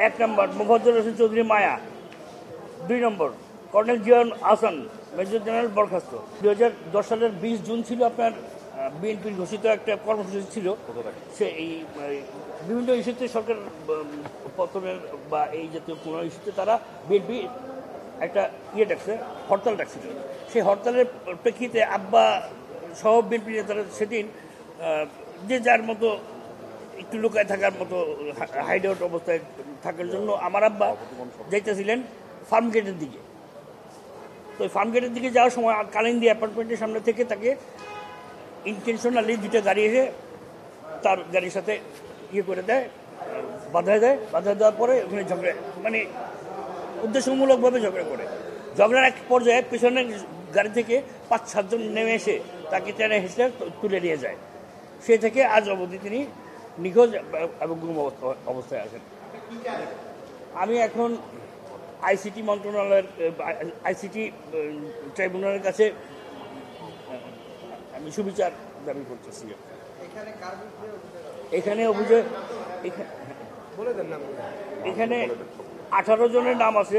1 নম্বর মোফাজ্জল হোসেন চৌধুরী মায়া, 2 নম্বর colonel Ziaul Hasan major general বরখাস্ত। 2010 সালের 20 জুন ছিল আপনার বিএনপির ঘোষিত একটা কর্মসূচি ছিল, সে এই বিভিন্ন ইস্যুতে সরকার পতনের বা এই জাতীয় কোনো ইস্যুতে তারা বিএনপি একটা ডাকছে, হরতাল ডাকছিল। সেই হরতালের প্রেক্ষিতে আব্বা সহ বিএনপি নেতারা সেদিন যে যার মতো একটু লুকায় থাকার মতো হাইড আউট অবস্থায় থাকার জন্য আমার আব্বা যাইতেছিলেন ফার্ম গেটের দিকে। তো ফার্ম গেটের দিকে যাওয়ার সময় কালিন্দী অ্যাপার্টমেন্টের সামনে থেকে তাকে ইন্টেনশনালি 2টা গাড়ি এসে তার গাড়ির সাথে করে দেয়, বাধা দেওয়ার পরে ওখানে ঝগড়া, মানে উদ্দেশ্যমূলকভাবে ঝগড়া করে। ঝগড়ার এক পর্যায়ে পেছনের গাড়ি থেকে 5-7 জন নেমে এসে তাকে টেনে হেসে তুলে নিয়ে যায়। সে থেকে আজ অবধি তিনি নিখোঁজ এবং গুম অবস্থায় আছেন। আমি এখন আইসিটি মন্ত্রণালয়ের আইসিটি ট্রাইব্যুনালের কাছে আমি সুবিচার দাবি করতেছি। এখানে অভিযোগ এখানে 18 জনের নাম আছে।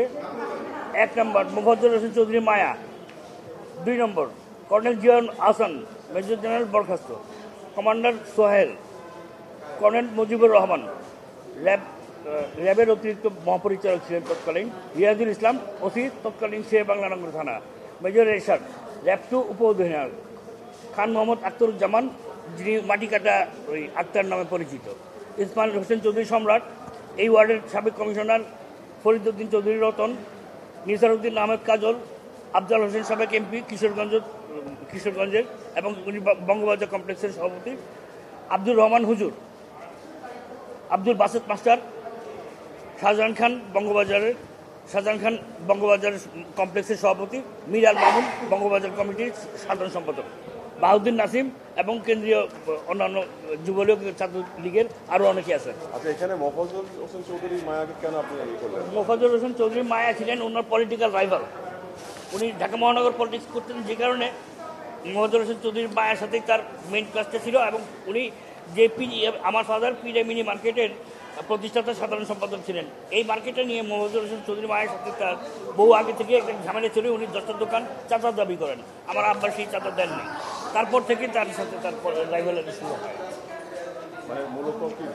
1 নম্বর মোফাজ্জল হোসেন চৌধুরী মায়া, 2 নম্বর colonel Ziaul Hasan major general বরখাস্ত, কমান্ডার সোহেল, কর্নেল মুজিবুর রহমান র্যাবের অতিরিক্ত মহাপরিচালক ছিলেন তৎকালীন, রিয়াজুল ইসলাম ওসি তৎকালীন শেরেবাংলানগর থানা, মেজর এরশাদ র্যাব 2 উপ অধিনায়ক, খান মোহাম্মদ আখতারুজ্জামান যিনি মাটিকাটা ওই আক্তার নামে পরিচিত, ইসমাইল হোসেন চৌধুরী সম্রাট এই ওয়ার্ডের সাবেক কমিশনার, ফরিদ উদ্দিন চৌধুরী রতন, নিসার উদ্দিন আহমেদ কাজল, আফজাল হোসেন সাবেক এমপি কিশোরগঞ্জের এবং উনি বঙ্গবাজার কমপ্লেক্সের সভাপতি, আব্দুর রহমান হুজুর, আব্দুল বাসেত মাস্টার, শাহজাহান খান বঙ্গবাজারের কমপ্লেক্সের সভাপতি, মীর আল মামুন বঙ্গবাজার কমিটির সাধারণ সম্পাদক, বাহাউদ্দিন নাসিম এবং কেন্দ্রীয় অন্যান্য যুবলীগ ছাত্রলীগের আরও অনেকে আছেন। আচ্ছা, এখানে মোফাজ্জল হোসেন চৌধুরী মায়াকে কেন আপনি করলেন? মোফাজ্জল হোসেন চৌধুরী মায়া ছিলেন ওনার পলিটিক্যাল রাইভাল। উনি ঢাকা মহানগর পলিটিক্স করতেন, যে কারণে মোফাজ্জল হোসেন চৌধুরী মায়ের সাথেই তার মেইন কাজটা ছিল। এবং উনি যে আমার ফাদার পিডে মিনি মার্কেটের প্রতিষ্ঠাতা সাধারণ সম্পাদক ছিলেন। এই মার্কেটে নিয়ে মোফাজ্জল হোসেন চৌধুরী মায়ের সাথে তার বহু আগে থেকে একটা ঝামেলা চলে। উনি 10টার দোকান চাঁদার দাবি করেন, আমার আব্বার সেই চাঁদা দেননি। তারপর থেকে তার সাথে তার রাইভালারি শুরু হয়। মানে মূলত কি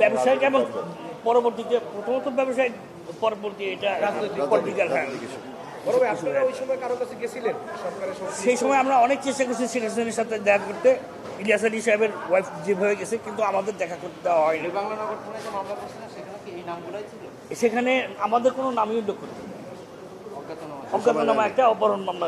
ব্যবসায়িক এবং পরবর্তীতে প্রথমত ব্যবসায়িক, পরবর্তী এটা পলিটিক্যাল। সেই সময় আমরা অনেক চেষ্টা করছি শেখ হাসিনার সাথে দেখা করতে। ইলিয়াস আলী সাহেবের ওয়াইফ যেভাবে গেছে, কিন্তু আমাদের দেখা করতে দেওয়া হয়নি। সেখানে আমাদের কোনো নামই উল্লেখ করতে, অজ্ঞাতনামা একটা অপহরণ মামলা।